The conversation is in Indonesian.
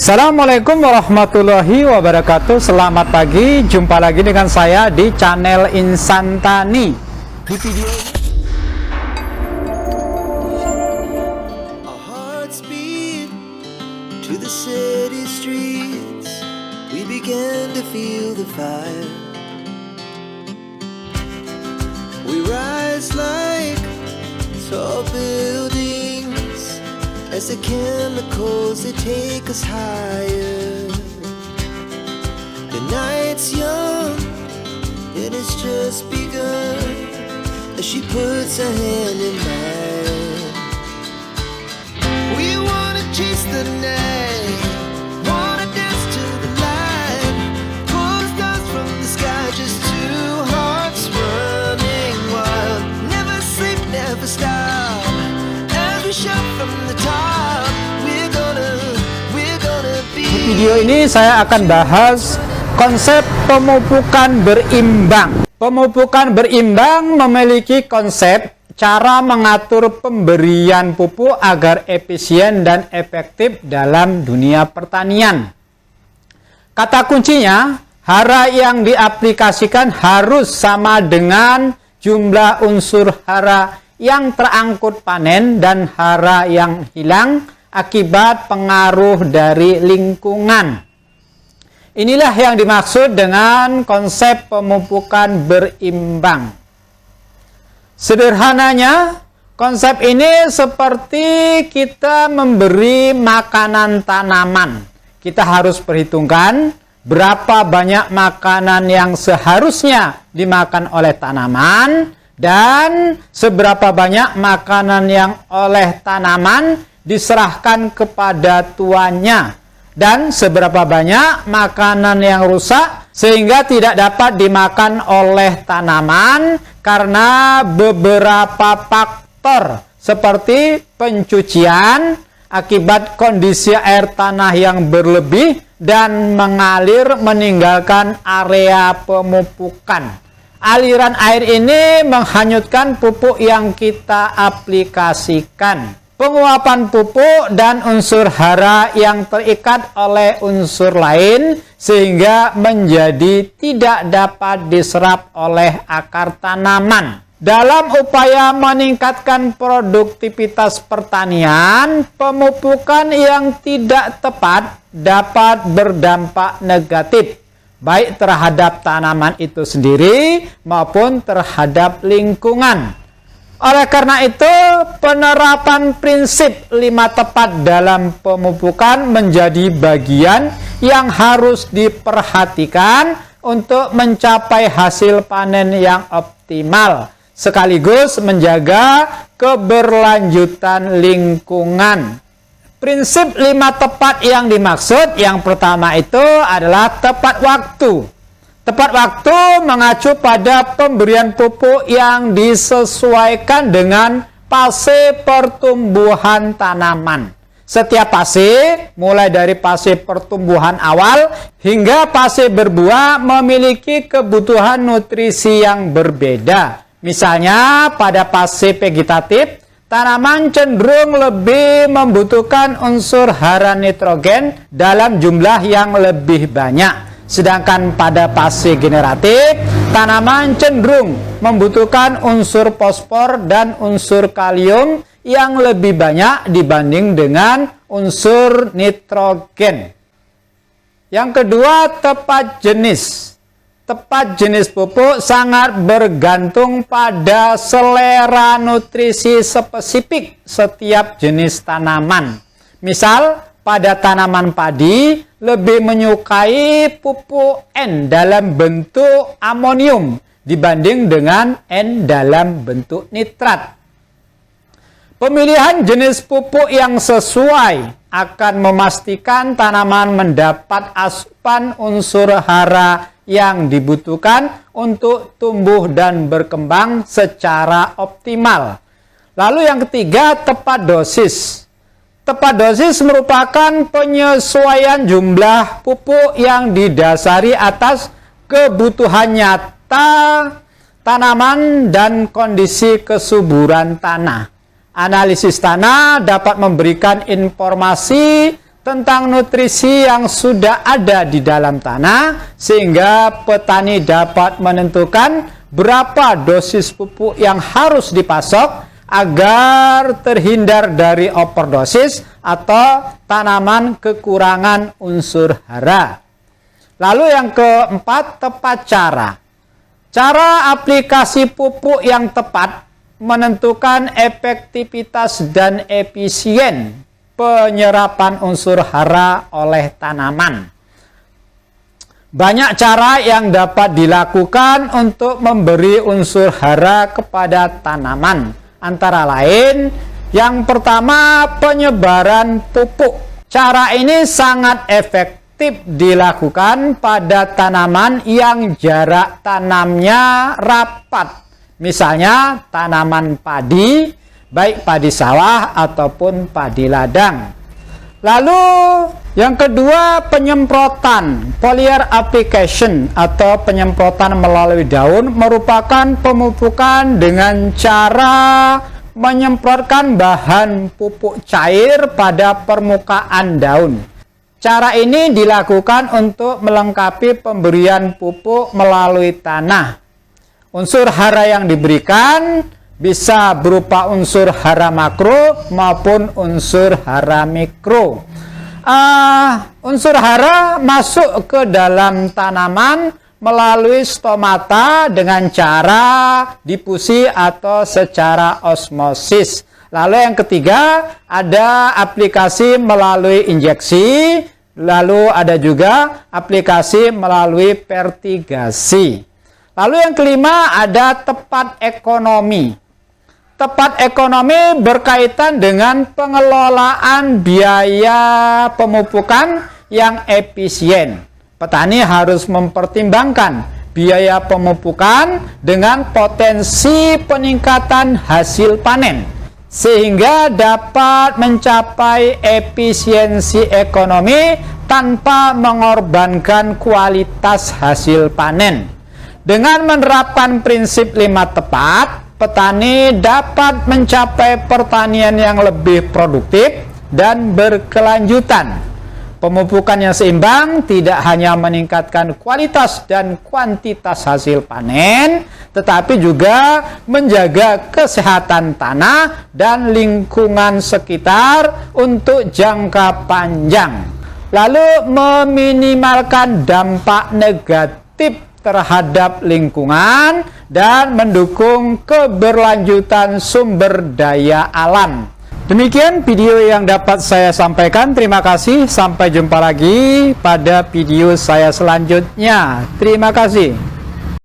Assalamualaikum warahmatullahi wabarakatuh. Selamat pagi, jumpa lagi dengan saya di channel Insan Tani. Di video as the chemicals they take us higher. The night's young and it's just begun as she puts her hand in mine. We wanna chase the night, wanna dance to the light, pull the stars from the sky, just two hearts running wild. Never sleep, never stop, as we shout from the top. Di video ini saya akan bahas konsep pemupukan berimbang. Pemupukan berimbang memiliki konsep cara mengatur pemberian pupuk agar efisien dan efektif dalam dunia pertanian. Kata kuncinya, hara yang diaplikasikan harus sama dengan jumlah unsur hara yang terangkut panen dan hara yang hilang akibat pengaruh dari lingkungan. Inilah yang dimaksud dengan konsep pemupukan berimbang. Sederhananya, konsep ini seperti kita memberi makanan tanaman. Kita harus perhitungkan berapa banyak makanan yang seharusnya dimakan oleh tanaman dan seberapa banyak makanan yang oleh tanaman diserahkan kepada tuannya, dan seberapa banyak makanan yang rusak sehingga tidak dapat dimakan oleh tanaman karena beberapa faktor seperti pencucian akibat kondisi air tanah yang berlebih dan mengalir meninggalkan area pemupukan. Aliran air ini menghanyutkan pupuk yang kita aplikasikan. Penguapan pupuk dan unsur hara yang terikat oleh unsur lain sehingga menjadi tidak dapat diserap oleh akar tanaman. Dalam upaya meningkatkan produktivitas pertanian, pemupukan yang tidak tepat dapat berdampak negatif, baik terhadap tanaman itu sendiri maupun terhadap lingkungan. Oleh karena itu, penerapan prinsip 5 tepat dalam pemupukan menjadi bagian yang harus diperhatikan untuk mencapai hasil panen yang optimal, sekaligus menjaga keberlanjutan lingkungan. Prinsip 5 tepat yang dimaksud, yang pertama itu adalah tepat waktu. Tepat waktu mengacu pada pemberian pupuk yang disesuaikan dengan fase pertumbuhan tanaman. Setiap fase, mulai dari fase pertumbuhan awal hingga fase berbuah, memiliki kebutuhan nutrisi yang berbeda. Misalnya, pada fase vegetatif, tanaman cenderung lebih membutuhkan unsur hara nitrogen dalam jumlah yang lebih banyak. Sedangkan pada fase generatif, tanaman cenderung membutuhkan unsur fosfor dan unsur kalium yang lebih banyak dibanding dengan unsur nitrogen. Yang kedua, tepat jenis. Tepat jenis pupuk sangat bergantung pada selera nutrisi spesifik setiap jenis tanaman. Misal, pada tanaman padi lebih menyukai pupuk N dalam bentuk amonium dibanding dengan N dalam bentuk nitrat. Pemilihan jenis pupuk yang sesuai akan memastikan tanaman mendapat asupan unsur hara yang dibutuhkan untuk tumbuh dan berkembang secara optimal. Lalu yang ketiga, tepat dosis. Tepat dosis merupakan penyesuaian jumlah pupuk yang didasari atas kebutuhan nyata tanaman dan kondisi kesuburan tanah. Analisis tanah dapat memberikan informasi tentang nutrisi yang sudah ada di dalam tanah, sehingga petani dapat menentukan berapa dosis pupuk yang harus dipasok agar terhindar dari overdosis atau tanaman kekurangan unsur hara. Lalu yang keempat, tepat cara. Cara aplikasi pupuk yang tepat menentukan efektivitas dan efisien penyerapan unsur hara oleh tanaman. Banyak cara yang dapat dilakukan untuk memberi unsur hara kepada tanaman. Antara lain, yang pertama, penyebaran pupuk. Cara ini sangat efektif dilakukan pada tanaman yang jarak tanamnya rapat. Misalnya tanaman padi, baik padi sawah ataupun padi ladang. Lalu yang kedua, penyemprotan. Foliar application atau penyemprotan melalui daun merupakan pemupukan dengan cara menyemprotkan bahan pupuk cair pada permukaan daun. Cara ini dilakukan untuk melengkapi pemberian pupuk melalui tanah. Unsur hara yang diberikan bisa berupa unsur hara makro maupun unsur hara mikro. Unsur hara masuk ke dalam tanaman melalui stomata dengan cara difusi atau secara osmosis. Lalu yang ketiga, ada aplikasi melalui injeksi, lalu ada juga aplikasi melalui fertigasi. Lalu yang kelima, ada tepat ekonomi. Tepat ekonomi berkaitan dengan pengelolaan biaya pemupukan yang efisien. Petani harus mempertimbangkan biaya pemupukan dengan potensi peningkatan hasil panen, sehingga dapat mencapai efisiensi ekonomi tanpa mengorbankan kualitas hasil panen. Dengan menerapkan prinsip 5 tepat, petani dapat mencapai pertanian yang lebih produktif dan berkelanjutan. Pemupukan yang seimbang tidak hanya meningkatkan kualitas dan kuantitas hasil panen, tetapi juga menjaga kesehatan tanah dan lingkungan sekitar untuk jangka panjang. Lalu meminimalkan dampak negatif terhadap lingkungan dan mendukung keberlanjutan sumber daya alam. Demikian video yang dapat saya sampaikan. Terima kasih. Sampai jumpa lagi pada video saya selanjutnya. Terima kasih.